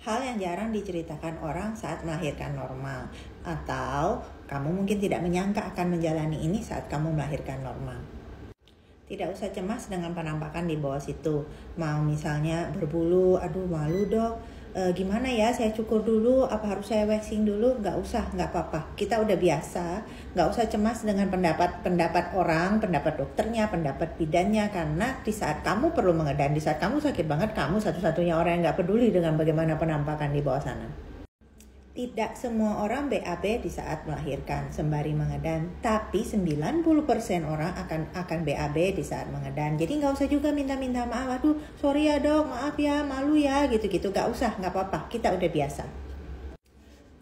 hal yang jarang diceritakan orang saat melahirkan normal, atau kamu mungkin tidak menyangka akan menjalani ini saat kamu melahirkan normal. Tidak usah cemas dengan penampakan di bawah situ. Mau misalnya berbulu, aduh malu dok, gimana ya, saya cukur dulu, apa harus saya waxing dulu? Nggak usah, nggak apa-apa, kita udah biasa. Nggak usah cemas dengan pendapat orang, pendapat dokternya, pendapat bidannya. Karena di saat kamu perlu mengedan, di saat kamu sakit banget, kamu satu-satunya orang yang nggak peduli dengan bagaimana penampakan di bawah sana. Tidak semua orang BAB di saat melahirkan sembari mengedan, tapi 90% orang akan BAB di saat mengedan. Jadi nggak usah juga minta-minta maaf, aduh sorry ya dok, maaf ya, malu ya, gitu-gitu. Nggak usah, nggak apa-apa, kita udah biasa.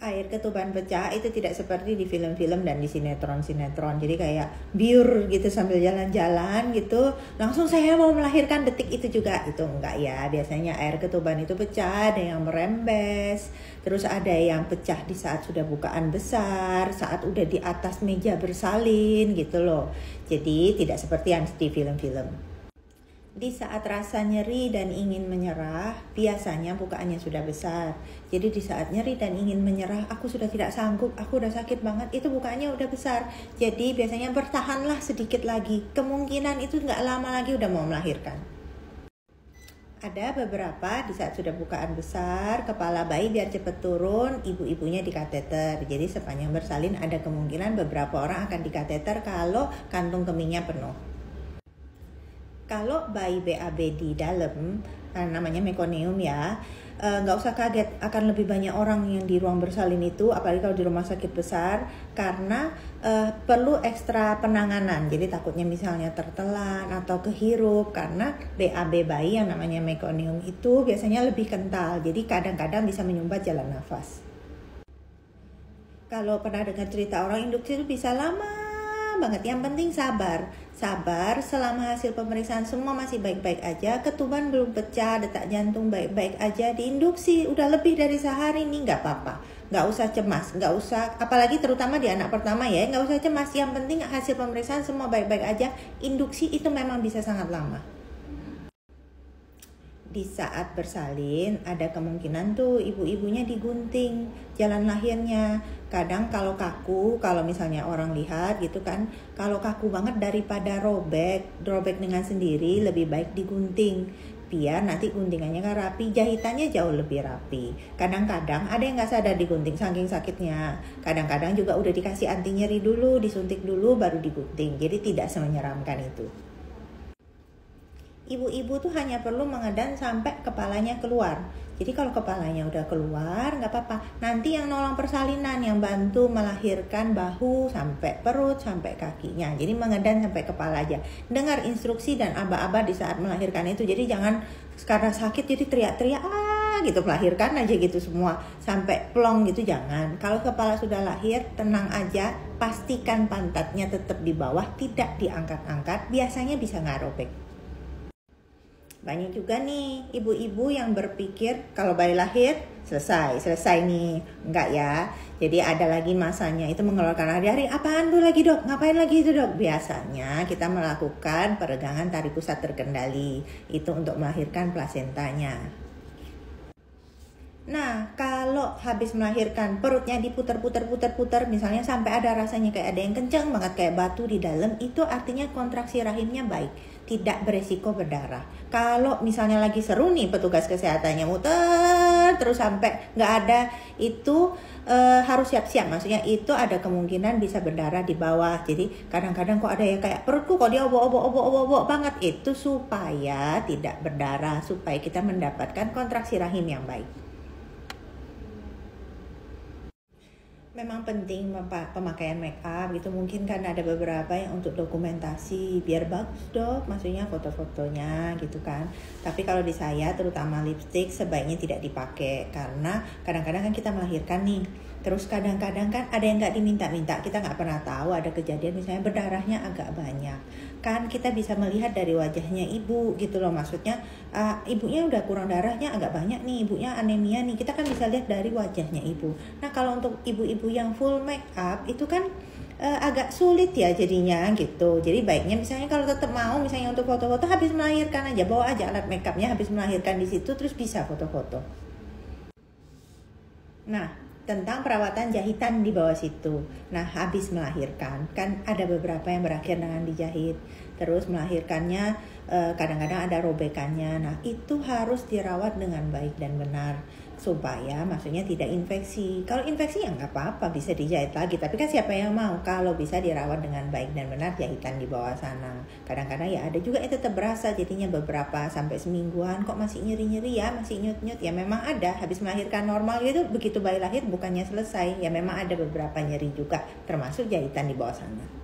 Air ketuban pecah itu tidak seperti di film-film dan di sinetron-sinetron. Jadi kayak biur gitu sambil jalan-jalan gitu, langsung saya mau melahirkan detik itu juga. Itu enggak ya, biasanya air ketuban itu pecah, ada yang merembes, terus ada yang pecah di saat sudah bukaan besar, saat udah di atas meja bersalin gitu loh. Jadi tidak seperti yang di film-film. Di saat rasa nyeri dan ingin menyerah, biasanya bukaannya sudah besar. Jadi di saat nyeri dan ingin menyerah, aku sudah tidak sanggup, aku udah sakit banget, itu bukaannya udah besar. Jadi biasanya bertahanlah sedikit lagi. Kemungkinan itu nggak lama lagi udah mau melahirkan. Ada beberapa di saat sudah bukaan besar, kepala bayi biar cepat turun, ibu-ibunya di kateter. Jadi sepanjang bersalin ada kemungkinan beberapa orang akan di kateter kalau kantung kemihnya penuh. Kalau bayi BAB di dalam, namanya mekonium ya, nggak usah kaget, akan lebih banyak orang yang di ruang bersalin itu, apalagi kalau di rumah sakit besar, karena perlu ekstra penanganan. Jadi takutnya misalnya tertelan atau kehirup, karena BAB bayi yang namanya mekonium itu biasanya lebih kental, jadi kadang-kadang bisa menyumbat jalan nafas. Kalau pernah dengar cerita orang induksi itu bisa lama banget, yang penting sabar selama hasil pemeriksaan semua masih baik-baik aja, ketuban belum pecah, detak jantung baik-baik aja, diinduksi udah lebih dari sehari nih, nggak apa-apa, nggak usah cemas, nggak usah, apalagi terutama di anak pertama ya, nggak usah cemas, yang penting hasil pemeriksaan semua baik-baik aja. Induksi itu memang bisa sangat lama. Di saat bersalin ada kemungkinan tuh ibu-ibunya digunting jalan lahirnya. Kadang kalau kaku, kalau misalnya orang lihat gitu kan, kalau kaku banget daripada robek dengan sendiri, lebih baik digunting biar nanti guntingannya kan rapi, jahitannya jauh lebih rapi. Kadang-kadang ada yang nggak sadar digunting saking sakitnya, kadang-kadang juga udah dikasih anti nyeri dulu, disuntik dulu baru digunting, jadi tidak semenyeramkan itu. Ibu-ibu tuh hanya perlu mengedan sampai kepalanya keluar. Jadi kalau kepalanya udah keluar nggak apa-apa. Nanti yang nolong persalinan, yang bantu melahirkan bahu sampai perut sampai kakinya. Jadi mengedan sampai kepala aja. Dengar instruksi dan aba-aba di saat melahirkan itu. Jadi jangan karena sakit jadi teriak-teriak gitu, melahirkan aja gitu semua sampai plong gitu, jangan. Kalau kepala sudah lahir tenang aja, pastikan pantatnya tetap di bawah, tidak diangkat-angkat. Biasanya bisa nggak robek. Banyak juga nih ibu-ibu yang berpikir kalau bayi lahir selesai nih. Enggak ya. Jadi ada lagi masanya itu mengeluarkan hari-hari, apaan tuh lagi dok? Ngapain lagi itu dok? Biasanya kita melakukan peregangan tarik pusat terkendali. Itu untuk melahirkan plasentanya. Nah, kalau habis melahirkan perutnya diputar-putar, misalnya sampai ada rasanya kayak ada yang kencang banget kayak batu di dalam, itu artinya kontraksi rahimnya baik, tidak beresiko berdarah. Kalau misalnya lagi seru nih petugas kesehatannya muter terus sampai nggak ada, itu harus siap-siap. Maksudnya itu ada kemungkinan bisa berdarah di bawah. Jadi kadang-kadang kok ada yang kayak perutku kok dia obok banget, itu supaya tidak berdarah, supaya kita mendapatkan kontraksi rahim yang baik. Memang penting pemakaian make up gitu, mungkin kan ada beberapa yang untuk dokumentasi biar bagus dok, maksudnya foto-fotonya gitu kan. Tapi kalau di saya terutama lipstick sebaiknya tidak dipakai, karena kadang-kadang kan kita melahirkan nih, terus kadang-kadang kan ada yang nggak diminta-minta, kita nggak pernah tahu, ada kejadian misalnya berdarahnya agak banyak, kan kita bisa melihat dari wajahnya ibu gitu loh, maksudnya ibunya udah kurang darahnya agak banyak nih, ibunya anemia nih, kita kan bisa lihat dari wajahnya ibu. Nah kalau untuk ibu-ibu yang full make up itu kan agak sulit ya jadinya gitu. Jadi baiknya misalnya kalau tetap mau misalnya untuk foto-foto habis melahirkan aja, bawa aja alat make upnya habis melahirkan di situ, terus bisa foto-foto. Nah, tentang perawatan jahitan di bawah situ. Nah, habis melahirkan, kan ada beberapa yang berakhir dengan dijahit. Terus melahirkannya kadang-kadang ada robekannya. Nah, itu harus dirawat dengan baik dan benar. Supaya maksudnya tidak infeksi. Kalau infeksi ya nggak apa-apa, bisa dijahit lagi. Tapi kan siapa yang mau kalau bisa dirawat dengan baik dan benar jahitan di bawah sana. Kadang-kadang ya ada juga yang tetap berasa, jadinya beberapa sampai semingguan kok masih nyeri-nyeri ya, masih nyut-nyut. Ya memang ada, habis melahirkan normal gitu, begitu bayi lahir bukannya selesai. Ya memang ada beberapa nyeri juga, termasuk jahitan di bawah sana.